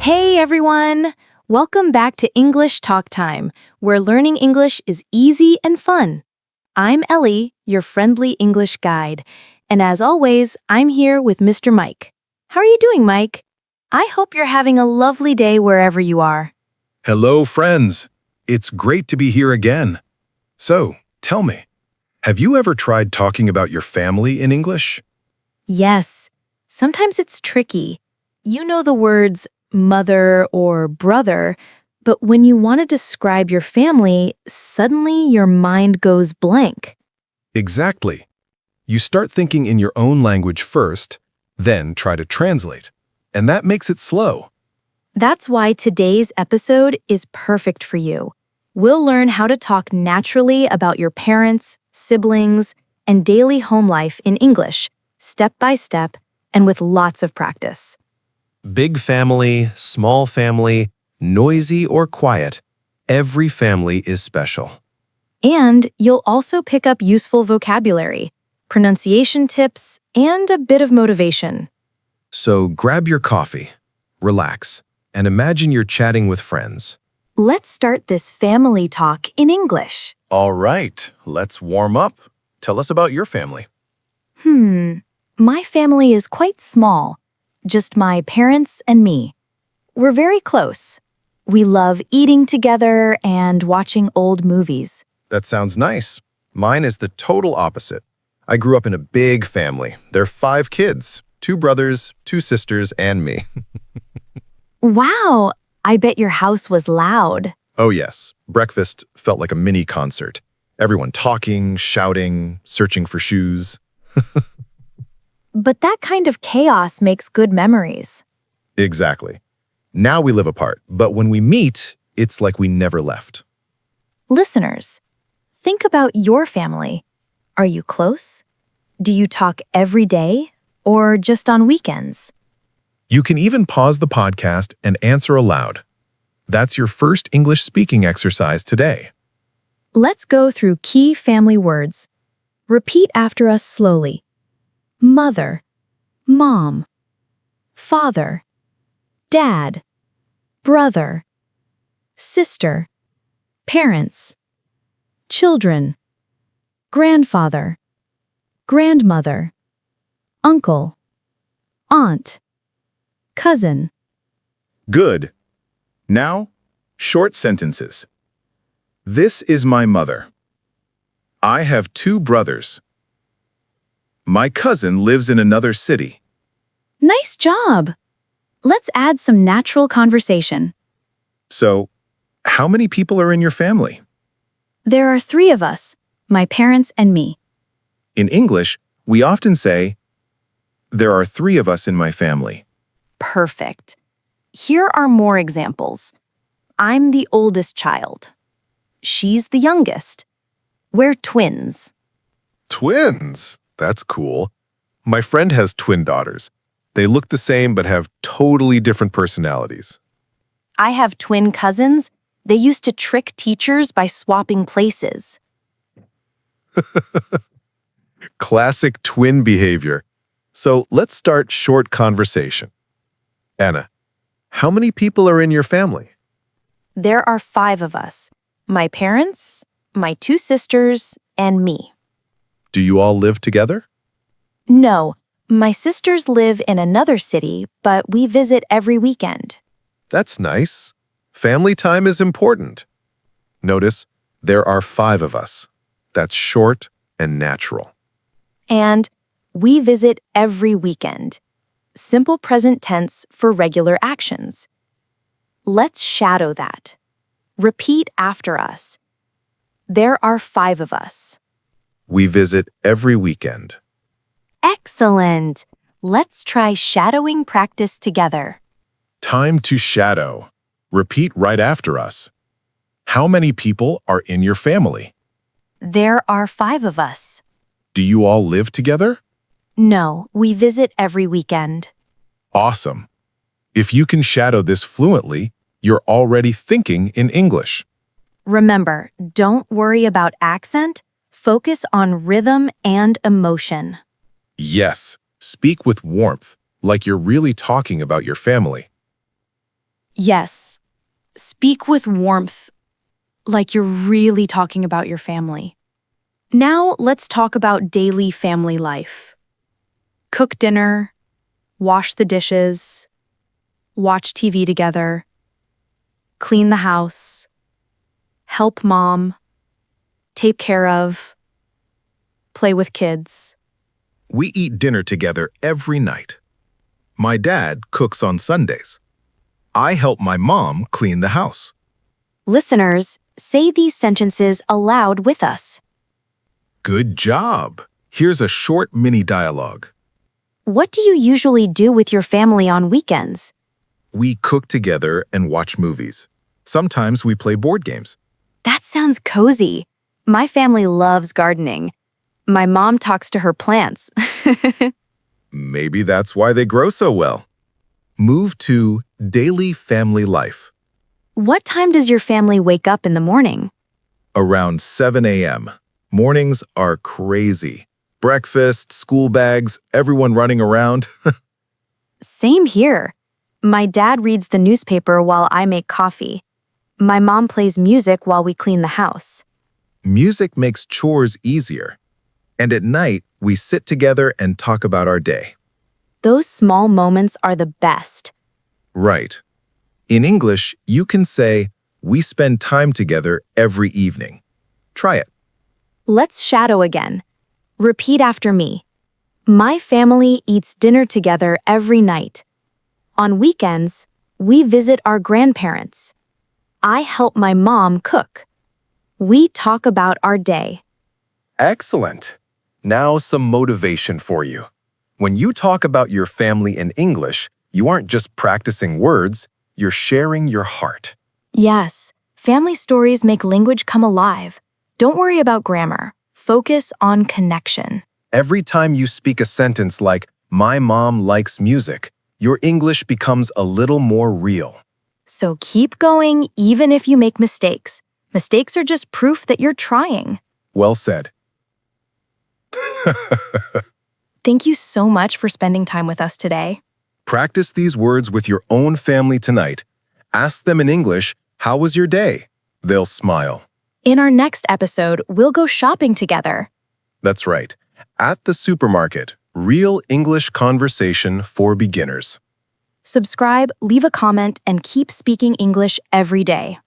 Hey everyone! Welcome back to English Talk Time, where learning English is easy and fun. I'm Ellie, your friendly English guide, and as always, I'm here with Mr. Mike. How are you doing, Mike? I hope you're having a lovely day wherever you are. Hello, friends. It's great to be here again. So, tell me, have you ever tried talking about your family in English? Yes, sometimes it's tricky. You know the words mother or brother, but when you want to describe your family, suddenly your mind goes blank. Exactly. You start thinking in your own language first, then try to translate, and that makes it slow. That's why today's episode is perfect for you. We'll learn how to talk naturally about your parents, siblings, and daily home life in English, step by step, and with lots of practice. Big family, small family, noisy or quiet, every family is special. And you'll also pick up useful vocabulary, pronunciation tips, and a bit of motivation. So grab your coffee, relax, and imagine you're chatting with friends. Let's start this family talk in English. All right, let's warm up. Tell us about your family. My family is quite small. Just my parents and me. We're very close. We love eating together and watching old movies. That sounds nice. Mine is the total opposite. I grew up in a big family. There are 5 kids, 2 brothers, 2 sisters, and me. Wow, I bet your house was loud. Oh yes, breakfast felt like a mini concert. Everyone talking, shouting, searching for shoes. But that kind of chaos makes good memories. Exactly. Now we live apart, but when we meet, it's like we never left. Listeners, think about your family. Are you close? Do you talk every day or just on weekends? You can even pause the podcast and answer aloud. That's your first English speaking exercise today. Let's go through key family words. Repeat after us slowly. Mother, mom, father, dad, brother, sister, parents, children, grandfather, grandmother, uncle, aunt, cousin. Good. Now, short sentences. This is my mother. I have 2 brothers. My cousin lives in another city. Nice job! Let's add some natural conversation. So, how many people are in your family? There are 3 of us, my parents and me. In English, we often say, there are 3 of us in my family. Perfect. Here are more examples. I'm the oldest child. She's the youngest. We're twins. Twins? That's cool. My friend has twin daughters. They look the same but have totally different personalities. I have twin cousins. They used to trick teachers by swapping places. Classic twin behavior. So let's start short conversation. Anna, how many people are in your family? There are 5 of us. My parents, my 2 sisters, and me. Do you all live together? No, my sisters live in another city, but we visit every weekend. That's nice. Family time is important. Notice, there are 5 of us. That's short and natural. And we visit every weekend. Simple present tense for regular actions. Let's shadow that. Repeat after us. There are 5 of us. We visit every weekend. Excellent! Let's try shadowing practice together. Time to shadow. Repeat right after us. How many people are in your family? There are 5 of us. Do you all live together? No, we visit every weekend. Awesome. If you can shadow this fluently, you're already thinking in English. Remember, don't worry about accent. Focus on rhythm and emotion. Yes, speak with warmth, like you're really talking about your family. Yes, speak with warmth, like you're really talking about your family. Now let's talk about daily family life. Cook dinner, wash the dishes, watch TV together, clean the house, help mom, take care of, play with kids. We eat dinner together every night. My dad cooks on Sundays. I help my mom clean the house. Listeners, say these sentences aloud with us. Good job! Here's a short mini dialogue. What do you usually do with your family on weekends? We cook together and watch movies. Sometimes we play board games. That sounds cozy. My family loves gardening. My mom talks to her plants. Maybe that's why they grow so well. Move to daily family life. What time does your family wake up in the morning? Around 7 a.m. Mornings are crazy. Breakfast, school bags, everyone running around. Same here. My dad reads the newspaper while I make coffee. My mom plays music while we clean the house. Music makes chores easier. And at night, we sit together and talk about our day. Those small moments are the best. Right. In English, you can say, we spend time together every evening. Try it. Let's shadow again. Repeat after me. My family eats dinner together every night. On weekends, we visit our grandparents. I help my mom cook. We talk about our day. Excellent. Now some motivation for you. When you talk about your family in English, you aren't just practicing words, you're sharing your heart. Yes, family stories make language come alive. Don't worry about grammar. Focus on connection. Every time you speak a sentence like, my mom likes music, your English becomes a little more real. So keep going even if you make mistakes. Mistakes are just proof that you're trying. Well said. Thank you so much for spending time with us today. Practice these words with your own family tonight. Ask them in English, how was your day? They'll smile. In our next episode, we'll go shopping together. That's right. At the supermarket, real English conversation for beginners. Subscribe, leave a comment, and keep speaking English every day.